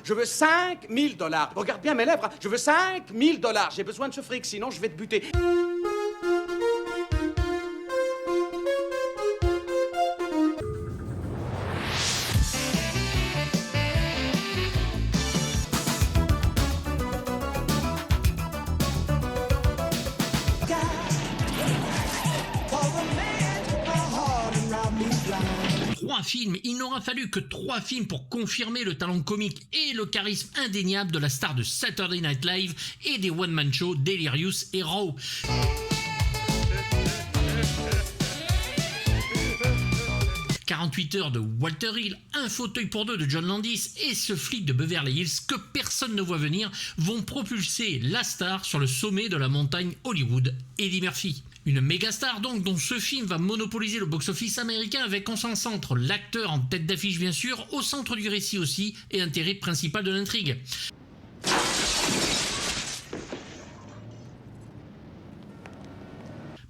Je veux 5 000 $. Regarde bien mes lèvres, hein. Je veux 5 000 $. J'ai besoin de ce fric, sinon je vais te buter. Trois films, il n'aura fallu que 3 films pour confirmer le talent comique et le charisme indéniable de la star de Saturday Night Live et des one-man shows Delirious et Raw. « 48 heures de Walter Hill, Un fauteuil pour deux de John Landis et ce flic de Beverly Hills que personne ne voit venir vont propulser la star sur le sommet de la montagne Hollywood, Eddie Murphy. Une méga star donc dont ce film va monopoliser le box-office américain avec en son centre l'acteur en tête d'affiche bien sûr, au centre du récit aussi et intérêt principal de l'intrigue.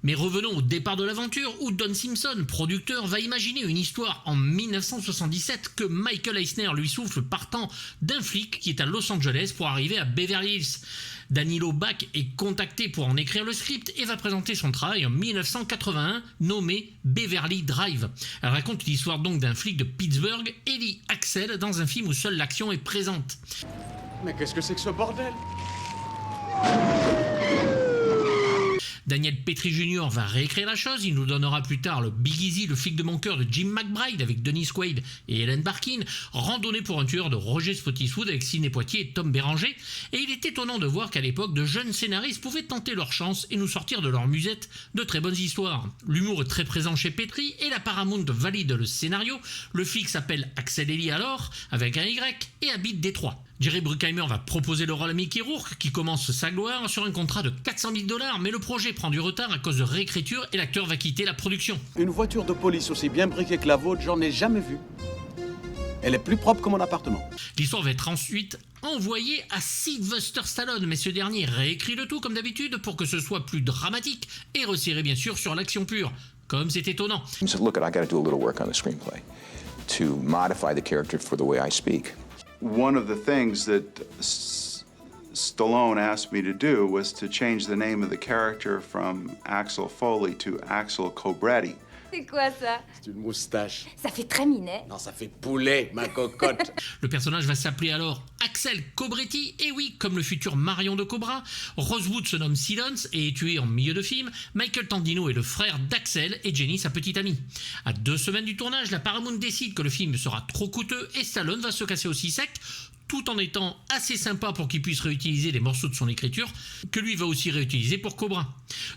Mais revenons au départ de l'aventure où Don Simpson, producteur, va imaginer une histoire en 1977 que Michael Eisner lui souffle partant d'un flic qui est à Los Angeles pour arriver à Beverly Hills. Danilo Bach est contacté pour en écrire le script et va présenter son travail en 1981 nommé Beverly Drive. Elle raconte l'histoire donc d'un flic de Pittsburgh, Eddie Axel, dans un film où seule l'action est présente. Mais qu'est-ce que c'est que ce bordel ? Daniel Petrie Jr. va réécrire la chose, il nous donnera plus tard le Big Easy, le flic de mon cœur de Jim McBride avec Dennis Quaid et Helen Barkin, Randonnée pour un tueur de Roger Spottiswoode avec Sidney Poitier et Tom Béranger, et il est étonnant de voir qu'à l'époque de jeunes scénaristes pouvaient tenter leur chance et nous sortir de leur musette de très bonnes histoires. L'humour est très présent chez Petrie et la Paramount valide le scénario, le flic s'appelle Axel Ellie alors, avec un Y, et habite Détroit. Jerry Bruckheimer va proposer le rôle à Mickey Rourke qui commence sa gloire sur un contrat de 400 000 $, mais le projet prend du retard à cause de réécriture et l'acteur va quitter la production. Une voiture de police aussi bien briquée que la vôtre, j'en ai jamais vu. Elle est plus propre que mon appartement. L'histoire va être ensuite envoyée à Sylvester Stallone, mais ce dernier réécrit le tout comme d'habitude pour que ce soit plus dramatique et resserré bien sûr sur l'action pure. Comme c'est étonnant. Look, I got to do a little work on the screenplay to modify the character for the way I speak. One of the things that Stallone asked me to do was to change the name of the character from Axel Foley to Axel Cobretti. C'est quoi ça? C'est une moustache. Ça fait très minet. Non, ça fait poulet, ma cocotte. Le personnage va s'appeler alors Axel Cobretti, et oui, comme le futur Marion de Cobra. Rosewood se nomme Silence et est tué en milieu de film. Michael Tandino est le frère d'Axel et Jenny, sa petite amie. À 2 semaines du tournage, la Paramount décide que le film sera trop coûteux et Stallone va se casser aussi sec, tout en étant assez sympa pour qu'il puisse réutiliser des morceaux de son écriture, que lui va aussi réutiliser pour Cobra.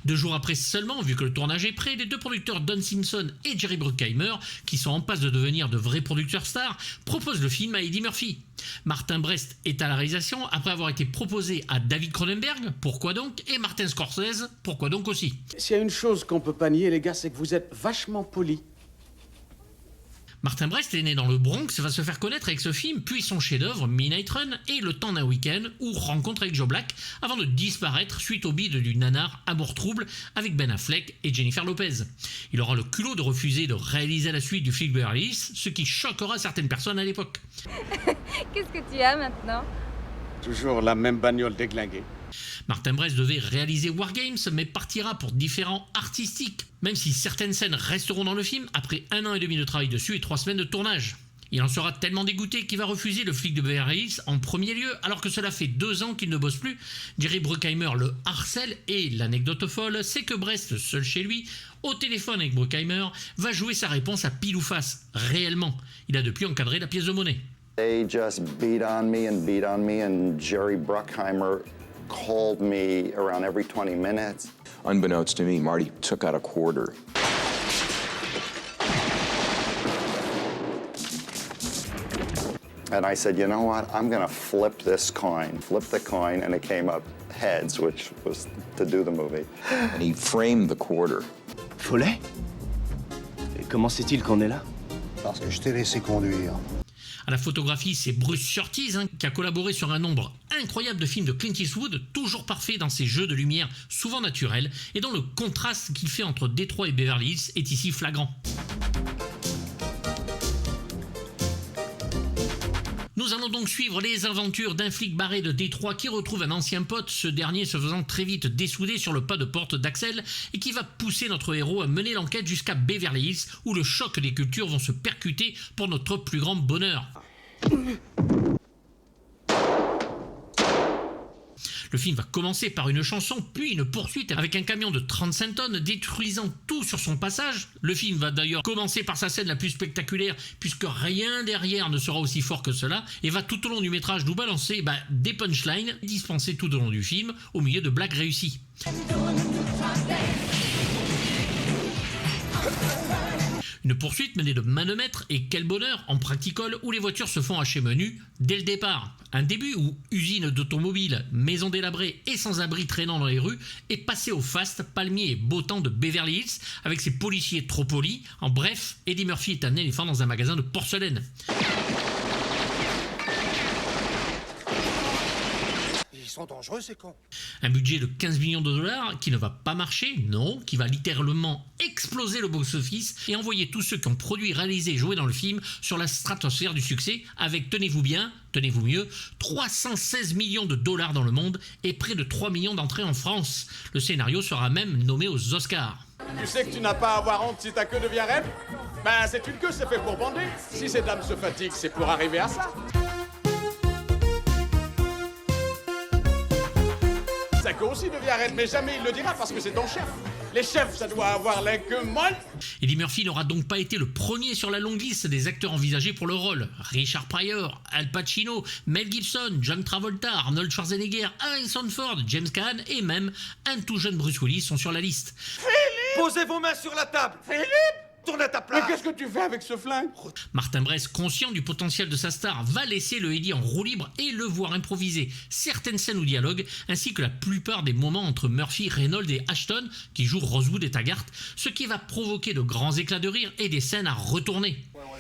2 jours après seulement, vu que le tournage est prêt, les 2 producteurs Don Simpson et Jerry Bruckheimer, qui sont en passe de devenir de vrais producteurs stars, proposent le film à Eddie Murphy. Martin Brest est à la réalisation après avoir été proposé à David Cronenberg, pourquoi donc, et Martin Scorsese, pourquoi donc aussi. S'il y a une chose qu'on peut pas nier, les gars, c'est que vous êtes vachement polis. Martin Brest est né dans le Bronx et va se faire connaître avec ce film, puis son chef-d'œuvre Midnight Run et Le temps d'un week-end ou Rencontre avec Joe Black, avant de disparaître suite au bide du nanar Amour trouble avec Ben Affleck et Jennifer Lopez. Il aura le culot de refuser de réaliser la suite du flic Beverly Hills, ce qui choquera certaines personnes à l'époque. Qu'est-ce que tu as maintenant? Toujours la même bagnole déglinguée. Martin Brest devait réaliser War Games, mais partira pour différents artistiques, même si certaines scènes resteront dans le film après 1 an et demi de travail dessus et 3 semaines de tournage. Il en sera tellement dégoûté qu'il va refuser le flic de Beverly Hills en premier lieu, alors que cela fait 2 ans qu'il ne bosse plus. Jerry Bruckheimer le harcèle et l'anecdote folle, c'est que Brest, seul chez lui, au téléphone avec Bruckheimer, va jouer sa réponse à pile ou face, réellement. Il a depuis encadré la pièce de monnaie. They just beat on me, and Jerry Bruckheimer called me around every 20 minutes. Unbeknownst to me, Marty took out a quarter. And I said, you know what, I'm gonna flip this coin. Flip the coin, and it came up heads, which was to do the movie. And he framed the quarter. Follet? Et comment sait-il qu'on est là? Parce que je t'ai laissé conduire. À la photographie, c'est Bruce Surtees qui a collaboré sur un nombre incroyable de films de Clint Eastwood, toujours parfait dans ses jeux de lumière souvent naturels, et dont le contraste qu'il fait entre Détroit et Beverly Hills est ici flagrant. Nous allons donc suivre les aventures d'un flic barré de Détroit qui retrouve un ancien pote, ce dernier se faisant très vite dessouder sur le pas de porte d'Axel et qui va pousser notre héros à mener l'enquête jusqu'à Beverly Hills où le choc des cultures vont se percuter pour notre plus grand bonheur. Le film va commencer par une chanson, puis une poursuite avec un camion de 35 tonnes détruisant tout sur son passage. Le film va d'ailleurs commencer par sa scène la plus spectaculaire, puisque rien derrière ne sera aussi fort que cela, et va tout au long du métrage nous balancer des punchlines dispensées tout au long du film, au milieu de blagues réussies. Une poursuite menée de main de maître, et quel bonheur, en practical où les voitures se font hacher menu dès le départ. Un début où usine d'automobiles, maisons délabrées et sans-abri traînant dans les rues est passé au faste, palmier et beau temps de Beverly Hills avec ses policiers trop polis. En bref, Eddie Murphy est un éléphant dans un magasin de porcelaine. Ils sont dangereux, ces cons. Un budget de 15 millions de dollars qui ne va pas marcher, non, qui va littéralement exploser le box-office et envoyer tous ceux qui ont produit, réalisé et joué dans le film sur la stratosphère du succès avec, tenez-vous bien, tenez-vous mieux, 316 millions de dollars dans le monde et près de 3 millions d'entrées en France. Le scénario sera même nommé aux Oscars. Tu sais que tu n'as pas à avoir honte si ta queue devient raide? Ben, c'est une queue, c'est fait pour bander. Si ces dames se fatiguent, c'est pour arriver à ça. Sa queue aussi devient raide, mais jamais il le dira parce que c'est ton chef. Les chefs, ça doit avoir la queue molle. Eddie Murphy n'aura donc pas été le premier sur la longue liste des acteurs envisagés pour le rôle. Richard Pryor, Al Pacino, Mel Gibson, John Travolta, Arnold Schwarzenegger, Harrison Ford, James Caan et même un tout jeune Bruce Willis sont sur la liste. Posez vos mains sur la table. Philippe! Tourne à ta place. Mais qu'est-ce que tu fais avec ce flingue? Martin Brest, conscient du potentiel de sa star, va laisser le Eddie en roue libre et le voir improviser certaines scènes ou dialogues, ainsi que la plupart des moments entre Murphy, Reynolds et Ashton, qui jouent Rosewood et Taggart, ce qui va provoquer de grands éclats de rire et des scènes à retourner.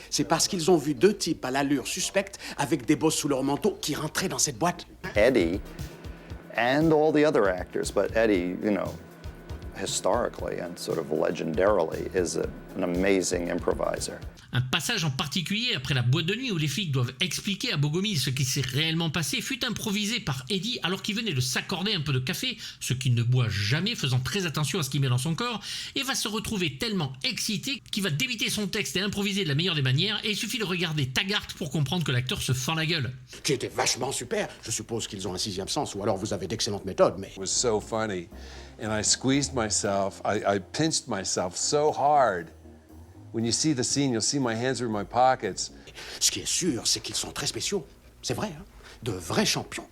C'est parce qu'ils ont vu deux types à l'allure suspecte avec des bosses sous leur manteau qui rentraient dans cette boîte. Eddie and all the other actors, but Eddie, you know, historically and sort of legendarily is an amazing improviser. Un passage en particulier après la boîte de nuit où les flics doivent expliquer à Bogomil ce qui s'est réellement passé fut improvisé par Eddie alors qu'il venait de s'accorder un peu de café, ce qu'il ne boit jamais, faisant très attention à ce qu'il met dans son corps, et va se retrouver tellement excité qu'il va débiter son texte et improviser de la meilleure des manières, et il suffit de regarder Taggart pour comprendre que l'acteur se fend la gueule. Qui était vachement super. Je suppose qu'ils ont un sixième sens, ou alors vous avez d'excellentes méthodes, mais... It was so funny. And I squeezed myself, I pinched myself so hard. When you see the scene, you'll see my hands are in my pockets. Ce qui est sûr, c'est qu'ils sont très spéciaux. C'est vrai, hein? De vrais champions.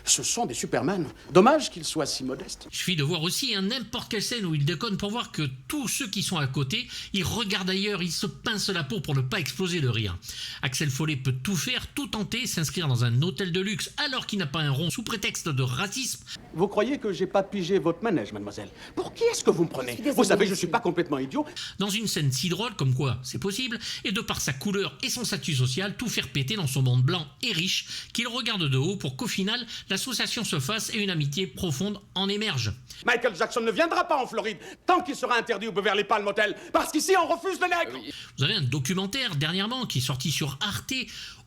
Ce sont des Superman. Dommage qu'ils soient si modestes. Il suffit de voir aussi n'importe quelle scène où il déconne pour voir que tous ceux qui sont à côté, ils regardent ailleurs, ils se pincent la peau pour ne pas exploser de rire. Axel Foley peut tout faire, tout tenter, s'inscrire dans un hôtel de luxe alors qu'il n'a pas un rond sous prétexte de racisme. Vous croyez que j'ai pas pigé votre manège, mademoiselle? Pour qui est-ce que vous me prenez? Vous savez, je suis pas complètement idiot. Dans une scène si drôle comme quoi c'est possible, et de par sa couleur et son statut social, tout faire péter dans son monde blanc et riche, qu'il regarde de haut pour qu'au final, l'association se fasse et une amitié profonde en émerge. Michael Jackson ne viendra pas en Floride tant qu'il sera interdit au Beverly Palm Hotel, parce qu'ici on refuse le nègre. Vous avez un documentaire dernièrement qui est sorti sur Arte,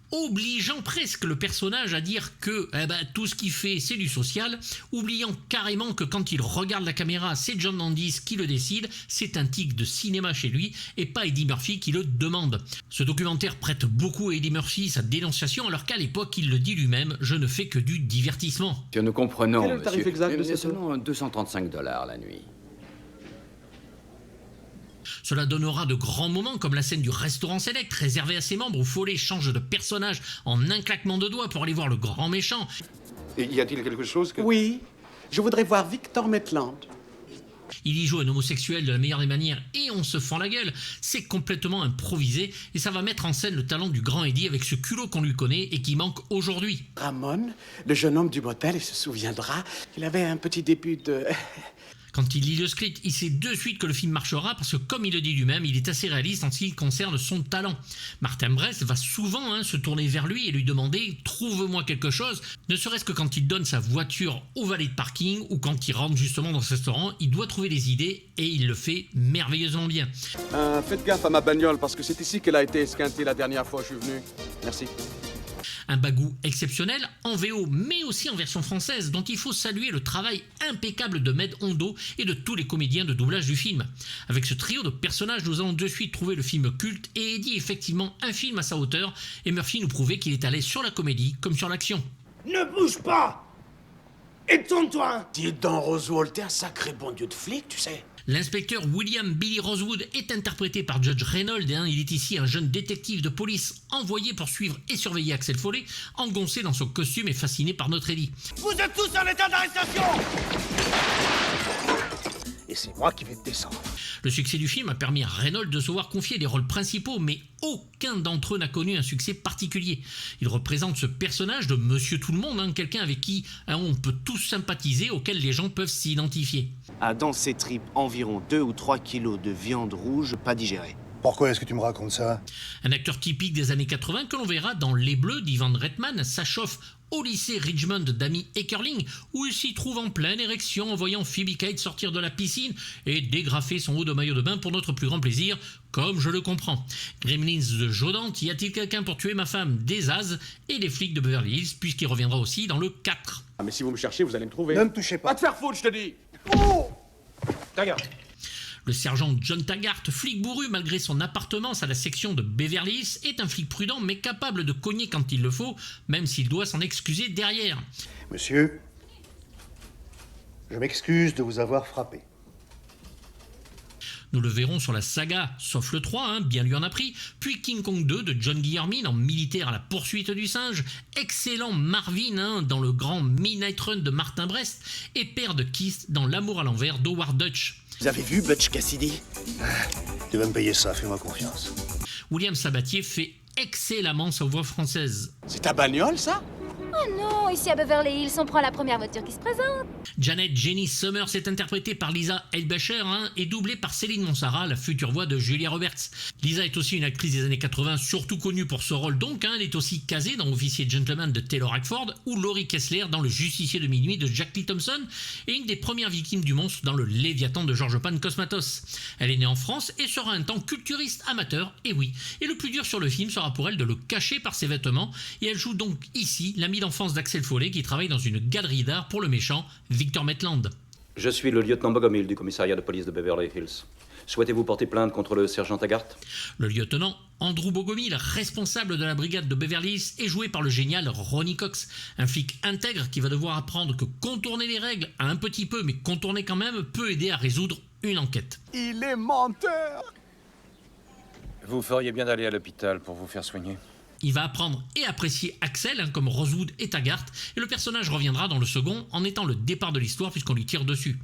obligeant presque le personnage à dire que tout ce qu'il fait c'est du social, oubliant carrément que quand il regarde la caméra c'est John Landis qui le décide, c'est un tic de cinéma chez lui et pas Eddie Murphy qui le demande. Ce documentaire prête beaucoup à Eddie Murphy sa dénonciation alors qu'à l'époque il le dit lui-même, je ne fais que du divertissement. Que nous comprenons, Quel est le tarif monsieur. exact de cette Seulement $235 la nuit. Cela donnera de grands moments comme la scène du restaurant select réservé à ses membres où Foley change de personnage en un claquement de doigts pour aller voir le grand méchant. Y a-t-il quelque chose que... Oui, je voudrais voir Victor Maitland. Il y joue un homosexuel de la meilleure des manières et on se fend la gueule. C'est complètement improvisé et ça va mettre en scène le talent du grand Eddie avec ce culot qu'on lui connaît et qui manque aujourd'hui. Ramon, le jeune homme du motel, il se souviendra qu'il avait un petit début de... Quand il lit le script, il sait de suite que le film marchera parce que, comme il le dit lui-même, il est assez réaliste en ce qui concerne son talent. Martin Brest va souvent se tourner vers lui et lui demander « Trouve-moi quelque chose », ne serait-ce que quand il donne sa voiture au valet de parking ou quand il rentre justement dans ce restaurant, il doit trouver des idées et il le fait merveilleusement bien. Faites gaffe à ma bagnole parce que c'est ici qu'elle a été esquintée la dernière fois que je suis venu. Merci. Un bagou exceptionnel en VO mais aussi en version française dont il faut saluer le travail impeccable de Med Hondo et de tous les comédiens de doublage du film. Avec ce trio de personnages, nous allons de suite trouver le film culte et Eddie effectivement un film à sa hauteur et Murphy nous prouvait qu'il est allé sur la comédie comme sur l'action. Ne bouge pas! Et tourne-toi! Dis donc, Roswell, t'es un sacré bon dieu de flic, tu sais. L'inspecteur William Billy Rosewood est interprété par Judge Reynolds. Il est ici un jeune détective de police envoyé pour suivre et surveiller Axel Foley, engoncé dans son costume et fasciné par notre Eddie. Vous êtes tous en état d'arrestation! Et c'est moi qui vais te descendre. Le succès du film a permis à Reynolds de se voir confier des rôles principaux, mais aucun d'entre eux n'a connu un succès particulier. Il représente ce personnage de Monsieur Tout-le-Monde, quelqu'un avec qui on peut tous sympathiser, auquel les gens peuvent s'identifier. A dans ses tripes environ 2 ou 3 kilos de viande rouge pas digérée. Pourquoi est-ce que tu me racontes ça? Un acteur typique des années 80 que l'on verra dans Les Bleus d'Ivan Reitman s'achauffe au lycée Richmond d'Amy Eckerling où il s'y trouve en pleine érection en voyant Phoebe Cates sortir de la piscine et dégrafer son haut de maillot de bain pour notre plus grand plaisir, comme je le comprends. Gremlins de Joe Dante, y a-t-il quelqu'un pour tuer ma femme des As et les flics de Beverly Hills puisqu'il reviendra aussi dans le 4. Ah, mais si vous me cherchez, vous allez me trouver. Ne me touchez pas. Pas te faire foutre, je te dis. Oh! Regarde. Le sergent John Taggart, flic bourru malgré son appartenance à la section de Beverly Hills, est un flic prudent mais capable de cogner quand il le faut, même s'il doit s'en excuser derrière. Monsieur, je m'excuse de vous avoir frappé. Nous le verrons sur la saga, sauf le 3, bien lui en a pris, puis King Kong 2 de John Guillermin en militaire à la poursuite du singe, excellent Marvin dans le grand Midnight Run de Martin Brest, et père de Keith dans L'amour à l'envers d'Howard Dutch. Vous avez vu Butch Cassidy? Tu vas me payer ça, fais-moi confiance. William Sabatier fait excellemment sa voix française. C'est ta bagnole, ça? Oh non, ici à Beverly Hills, on prend la première voiture qui se présente. Janet Jenny Summers est interprétée par Lisa Eilbacher et doublée par Céline Monsara, la future voix de Julia Roberts. Lisa est aussi une actrice des années 80, surtout connue pour ce rôle donc. Elle est aussi casée dans Officier Gentleman de Taylor Hackford ou Laurie Kessler dans Le Justicier de minuit de Jack Lee Thompson et une des premières victimes du monstre dans Le Léviathan de George Pan Cosmatos. Elle est née en France et sera un temps culturiste amateur, et oui. Et le plus dur sur le film sera pour elle de le cacher par ses vêtements et elle joue donc ici l'amie d'enfance d'Axel Foley qui travaille dans une galerie d'art pour le méchant Victor Maitland. Je suis le lieutenant Bogomil du commissariat de police de Beverly Hills. Souhaitez-vous porter plainte contre le sergent Taggart? Le lieutenant Andrew Bogomil, responsable de la brigade de Beverly Hills, est joué par le génial Ronny Cox, un flic intègre qui va devoir apprendre que contourner les règles, un petit peu mais contourner quand même, peut aider à résoudre une enquête. Il est menteur! Vous feriez bien d'aller à l'hôpital pour vous faire soigner. Il va apprendre et apprécier Axel, comme Rosewood et Taggart, et le personnage reviendra dans le second en étant le départ de l'histoire puisqu'on lui tire dessus.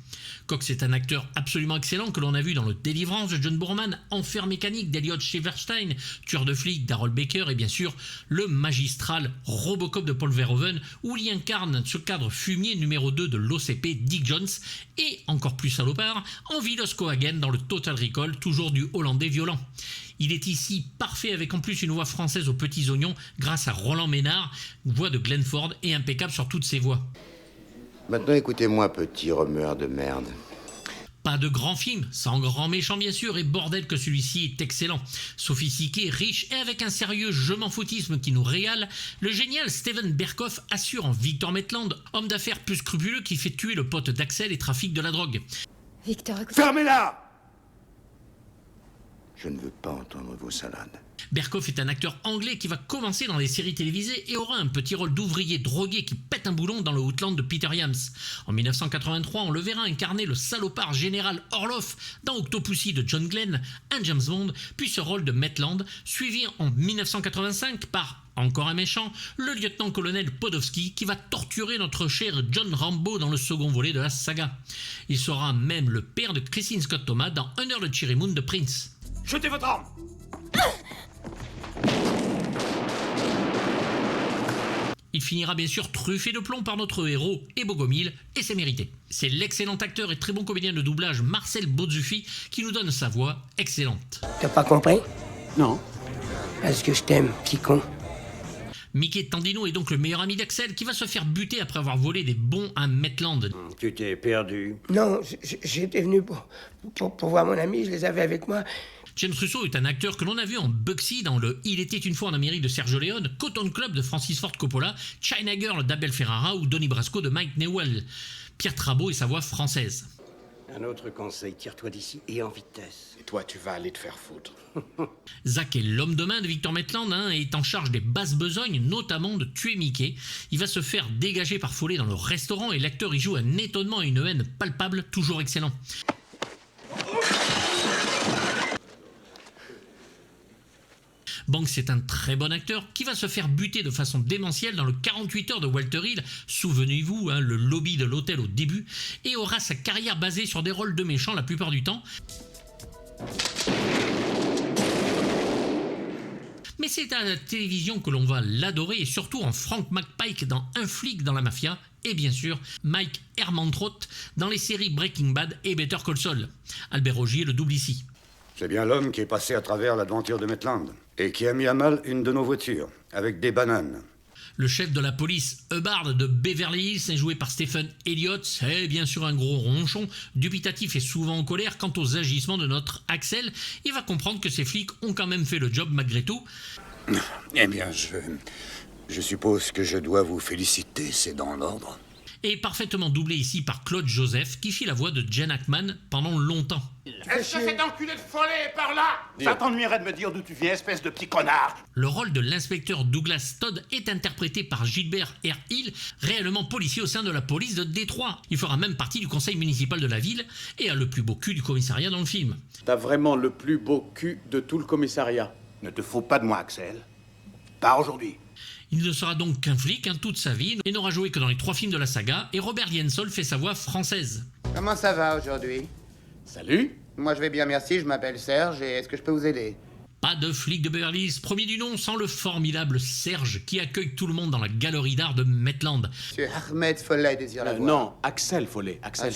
Cox est un acteur absolument excellent que l'on a vu dans le Délivrance de John Boorman, Enfer mécanique d'Elliot Silverstein, Tueur de flics d'Harold Baker et bien sûr le magistral Robocop de Paul Verhoeven où il incarne ce cadre fumier numéro 2 de l'OCP Dick Jones et encore plus salopard en Vilos Cohagen dans le Total Recall, toujours du Hollandais violent. Il est ici parfait avec en plus une voix française aux petits oignons grâce à Roland Ménard, voix de Glenn Ford et impeccable sur toutes ses voix. Maintenant écoutez-moi, petit remueur de merde. Pas de grand film, sans grand méchant bien sûr, et bordel que celui-ci est excellent. Sophistiqué, riche et avec un sérieux je m'en foutisme qui nous régale, le génial Steven Berkoff assure en Victor Maitland, homme d'affaires plus scrupuleux qui fait tuer le pote d'Axel et trafique de la drogue. Victor, écoute... Fermez-la! Je ne veux pas entendre vos salades. Berkoff est un acteur anglais qui va commencer dans les séries télévisées et aura un petit rôle d'ouvrier drogué qui pète un boulon dans le Outland de Peter Yams. En 1983, on le verra incarner le salopard général Orloff dans Octopussy de John Glenn, un James Bond, puis ce rôle de Maitland, suivi en 1985 par, encore un méchant, le lieutenant-colonel Podolsky qui va torturer notre cher John Rambo dans le second volet de la saga. Il sera même le père de Christine Scott Thomas dans Under the Cherry Moon de Prince. Jetez votre arme! Il finira bien sûr truffé de plomb par notre héros et Bogomil, et c'est mérité. C'est l'excellent acteur et très bon comédien de doublage Marcel Bozzufi qui nous donne sa voix excellente. T'as pas compris? Non. Parce que je t'aime, petit con. Mickey Tandino est donc le meilleur ami d'Axel qui va se faire buter après avoir volé des bons à Maitland. Tu t'es perdu. Non, j'étais venu pour voir mon ami, je les avais avec moi. James Russo est un acteur que l'on a vu en Bugsy dans le Il était une fois en Amérique de Sergio Leone, Cotton Club de Francis Ford Coppola, China Girl d'Abel Ferrara ou Donnie Brasco de Mike Newell. Pierre Trabeau et sa voix française. Un autre conseil, tire-toi d'ici et en vitesse. Et toi, tu vas aller te faire foutre. Zach est l'homme de main de Victor Maitland et est en charge des basses besognes, notamment de tuer Mickey. Il va se faire dégager par Foley dans le restaurant et l'acteur y joue un étonnement et une haine palpable, toujours excellent. Banks est un très bon acteur qui va se faire buter de façon démentielle dans le 48 heures de Walter Hill, souvenez-vous, le lobby de l'hôtel au début, et aura sa carrière basée sur des rôles de méchants la plupart du temps. Mais c'est à la télévision que l'on va l'adorer, et surtout en Frank McPike dans Un flic dans la mafia, et bien sûr Mike Ehrmantraut dans les séries Breaking Bad et Better Call Saul. Albert Rogier le double ici. C'est bien l'homme qui est passé à travers l'aventure de Maitland et qui a mis à mal une de nos voitures, avec des bananes. Le chef de la police, Hubbard de Beverly Hills, est joué par Stephen Elliott. C'est bien sûr un gros ronchon, dubitatif et souvent en colère quant aux agissements de notre Axel. Il va comprendre que ces flics ont quand même fait le job malgré tout. Eh bien, je suppose que je dois vous féliciter, c'est dans l'ordre. Et parfaitement doublé ici par Claude Joseph, qui fit la voix de Jen Hackman pendant longtemps. Est-ce que cet enculé de Foley est par là? Ça t'ennuierait de me dire d'où tu viens, espèce de petit connard. Le rôle de l'inspecteur Douglas Todd est interprété par Gilbert R. Hill, réellement policier au sein de la police de Détroit. Il fera même partie du conseil municipal de la ville et a le plus beau cul du commissariat dans le film. T'as vraiment le plus beau cul de tout le commissariat. Ne te fous pas de moi, Axel. Pas aujourd'hui. Il ne sera donc qu'un flic toute sa vie et n'aura joué que dans les 3 films de la saga, et Robert Liensol fait sa voix française. Comment ça va aujourd'hui? Salut. Moi je vais bien, merci, je m'appelle Serge et est-ce que je peux vous aider? Pas de flic de Beverly Hills, premier du nom, sans le formidable Serge qui accueille tout le monde dans la galerie d'art de Maitland. Monsieur Ahmed Foley désire la voir. Non, Axel Foley. Axel.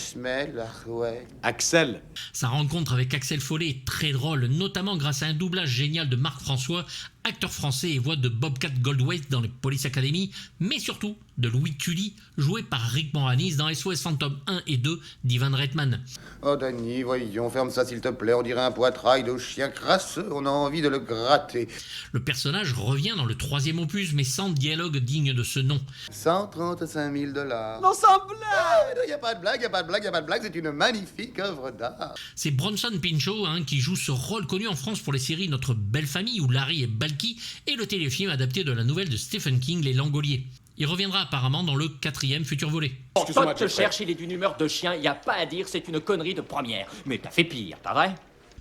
Ouais. Axel. Sa rencontre avec Axel Foley est très drôle, notamment grâce à un doublage génial de Marc François, acteur français et voix de Bobcat Goldthwait dans les Police Academy, mais surtout de Louis Tully, joué par Rick Moranis dans SOS Phantom 1 et 2 d'Ivan Reitman. Oh Danny, voyons, ferme ça s'il te plaît, on dirait un poitrail de chien crasseux, on a envie de le gratter. Le personnage revient dans le 3e opus, mais sans dialogue digne de ce nom. 135 000 $. Non, sans blague. Il n'y a pas de blague, il n'y a pas de blague, il n'y a pas de blague, c'est une magnifique œuvre d'art. C'est Bronson Pinchot qui joue ce rôle connu en France pour les séries Notre Belle Famille ou Larry et Balky et le téléfilm adapté de la nouvelle de Stephen King, Les Langoliers. Il reviendra apparemment dans le 4e futur volet. Todd te cherche, il est d'une humeur de chien, y a pas à dire, c'est une connerie de première. Mais t'as fait pire, pas vrai?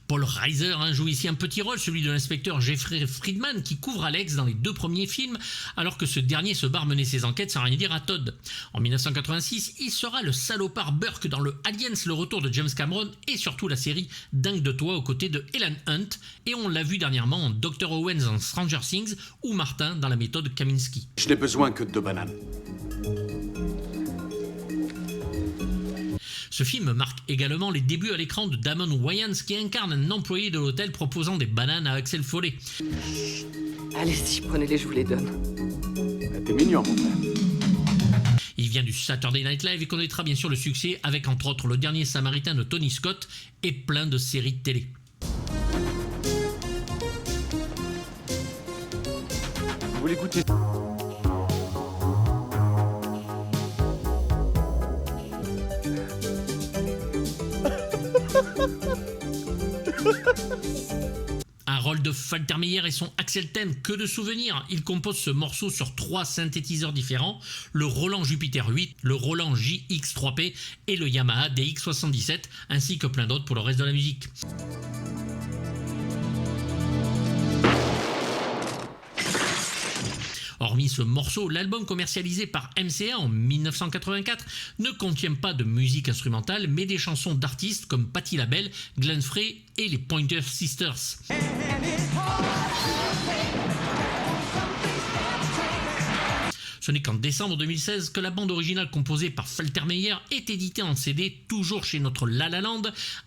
Paul Reiser joue ici un petit rôle, celui de l'inspecteur Jeffrey Friedman qui couvre Alex dans les 2 premiers films, alors que ce dernier se barre mener ses enquêtes sans rien dire à Todd. En 1986, il sera le salopard Burke dans le Aliens, le retour de James Cameron, et surtout la série Dingue de toi aux côtés de Helen Hunt, et on l'a vu dernièrement en Dr. Owens dans Stranger Things ou Martin dans la méthode Kaminsky. Je n'ai besoin que de 2 bananes. Ce film marque également les débuts à l'écran de Damon Wayans qui incarne un employé de l'hôtel proposant des bananes à Axel Foley. Allez-y, prenez-les, je vous les donne. T'es mignon, mon frère. Il vient du Saturday Night Live et connaîtra bien sûr le succès avec entre autres Le Dernier Samaritain de Tony Scott et plein de séries de télé. Vous voulez goûter? Un rôle de Faltermeyer et son Axel thème, que de souvenirs. Il compose ce morceau sur 3 synthétiseurs différents, le Roland Jupiter 8, le Roland JX3P et le Yamaha DX77, ainsi que plein d'autres pour le reste de la musique. Hormis ce morceau, l'album commercialisé par MCA en 1984 ne contient pas de musique instrumentale, mais des chansons d'artistes comme Patti LaBelle, Glenn Frey et les Pointer Sisters. Ce n'est qu'en décembre 2016 que la bande originale composée par Faltermeyer est éditée en CD, toujours chez notre La La Land.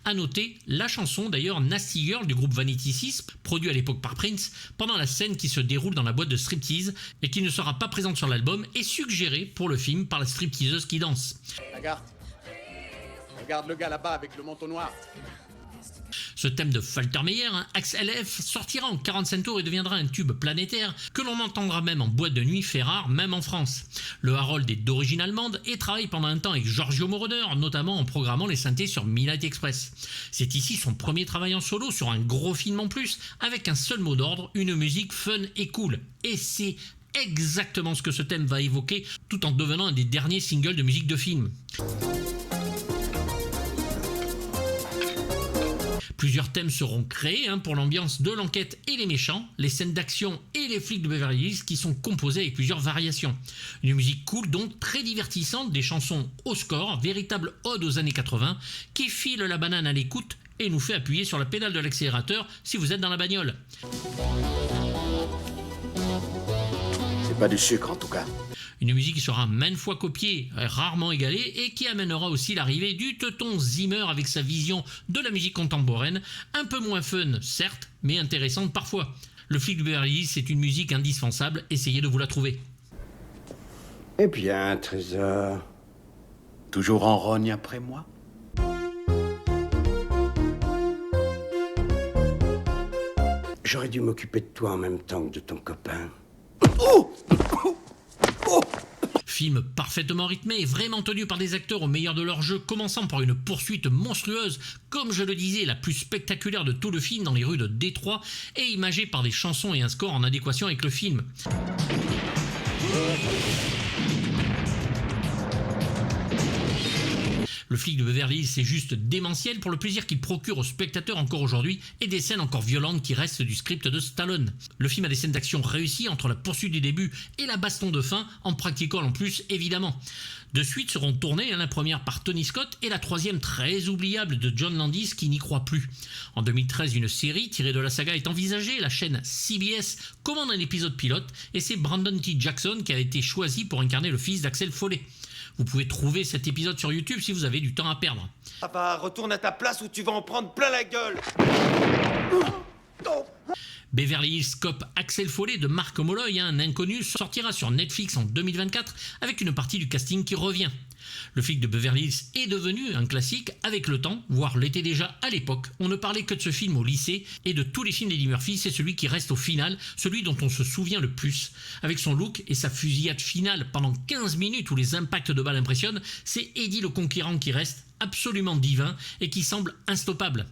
À noter la chanson d'ailleurs Nasty Girl du groupe Vanity 6, produit à l'époque par Prince, pendant la scène qui se déroule dans la boîte de striptease et qui ne sera pas présente sur l'album, est suggérée pour le film par la stripteaseuse qui danse. Regarde le gars là-bas avec le manteau noir. Ce thème de Faltermeyer, Axel F, sortira en 45 tours et deviendra un tube planétaire que l'on entendra même en boîte de nuit, fait rare même en France. Le Harold est d'origine allemande et travaille pendant un temps avec Giorgio Moroder, notamment en programmant les synthés sur Midnight Express. C'est ici son premier travail en solo sur un gros film en plus, avec un seul mot d'ordre, une musique fun et cool. Et c'est exactement ce que ce thème va évoquer, tout en devenant un des derniers singles de musique de film. Plusieurs thèmes seront créés pour l'ambiance de l'enquête et les méchants, les scènes d'action et les flics de Beverly Hills qui sont composés avec plusieurs variations. Une musique cool donc très divertissante, des chansons au score, véritable ode aux années 80, qui file la banane à l'écoute et nous fait appuyer sur la pédale de l'accélérateur si vous êtes dans la bagnole. C'est pas du sucre en tout cas. Une musique qui sera maintes fois copiée, rarement égalée, et qui amènera aussi l'arrivée du teuton Zimmer avec sa vision de la musique contemporaine, un peu moins fun, certes, mais intéressante parfois. Le flic de Beverly Hills, c'est une musique indispensable, essayez de vous la trouver. Eh bien, Trésor, toujours en rogne après moi? J'aurais dû m'occuper de toi en même temps que de ton copain. Oh! Film parfaitement rythmé et vraiment tenu par des acteurs au meilleur de leur jeu, commençant par une poursuite monstrueuse, comme je le disais, la plus spectaculaire de tout le film dans les rues de Détroit, et imagée par des chansons et un score en adéquation avec le film. Le flic de Beverly Hills, c'est juste démentiel pour le plaisir qu'il procure aux spectateurs encore aujourd'hui et des scènes encore violentes qui restent du script de Stallone. Le film a des scènes d'action réussies entre la poursuite du début et la baston de fin, en practical en plus évidemment. De suite seront tournées, la première par Tony Scott et la troisième très oubliable de John Landis qui n'y croit plus. En 2013, une série tirée de la saga est envisagée, la chaîne CBS commande un épisode pilote et c'est Brandon T. Jackson qui a été choisi pour incarner le fils d'Axel Foley. Vous pouvez trouver cet épisode sur YouTube si vous avez du temps à perdre. Papa, retourne à ta place ou tu vas en prendre plein la gueule. Beverly Hills Cop Axel Foley de Mark Molloy, un inconnu, sortira sur Netflix en 2024 avec une partie du casting qui revient. Le flic de Beverly Hills est devenu un classique avec le temps, voire l'était déjà à l'époque. On ne parlait que de ce film au lycée et de tous les films d'Eddie Murphy, c'est celui qui reste au final, celui dont on se souvient le plus. Avec son look et sa fusillade finale pendant 15 minutes où les impacts de balles impressionnent, c'est Eddie le Conquérant qui reste absolument divin et qui semble instoppable.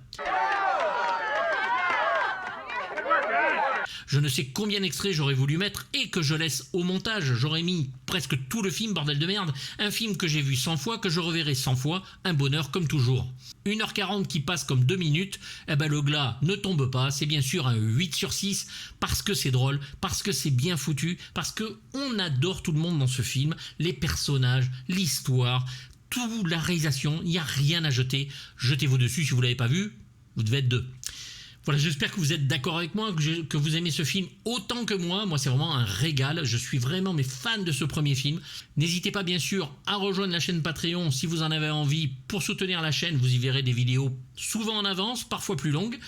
Je ne sais combien d'extraits j'aurais voulu mettre et que je laisse au montage. J'aurais mis presque tout le film, bordel de merde. Un film que j'ai vu 100 fois, que je reverrai 100 fois. Un bonheur comme toujours. 1h40 qui passe comme 2 minutes. Le glas ne tombe pas. C'est bien sûr un 8 sur 6 parce que c'est drôle, parce que c'est bien foutu, parce que on adore tout le monde dans ce film. Les personnages, l'histoire, toute la réalisation. Il n'y a rien à jeter. Jetez-vous dessus si vous ne l'avez pas vu. Vous devez être deux. Voilà, j'espère que vous êtes d'accord avec moi, que vous aimez ce film autant que moi. Moi, c'est vraiment un régal. Je suis vraiment fan de ce premier film. N'hésitez pas, bien sûr, à rejoindre la chaîne Patreon si vous en avez envie. Pour soutenir la chaîne, vous y verrez des vidéos souvent en avance, parfois plus longues,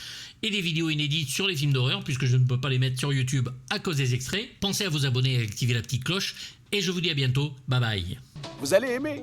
et des vidéos inédites sur les films d'horreur, puisque je ne peux pas les mettre sur YouTube à cause des extraits. Pensez à vous abonner et à activer la petite cloche. Et je vous dis à bientôt. Bye bye. Vous allez aimer.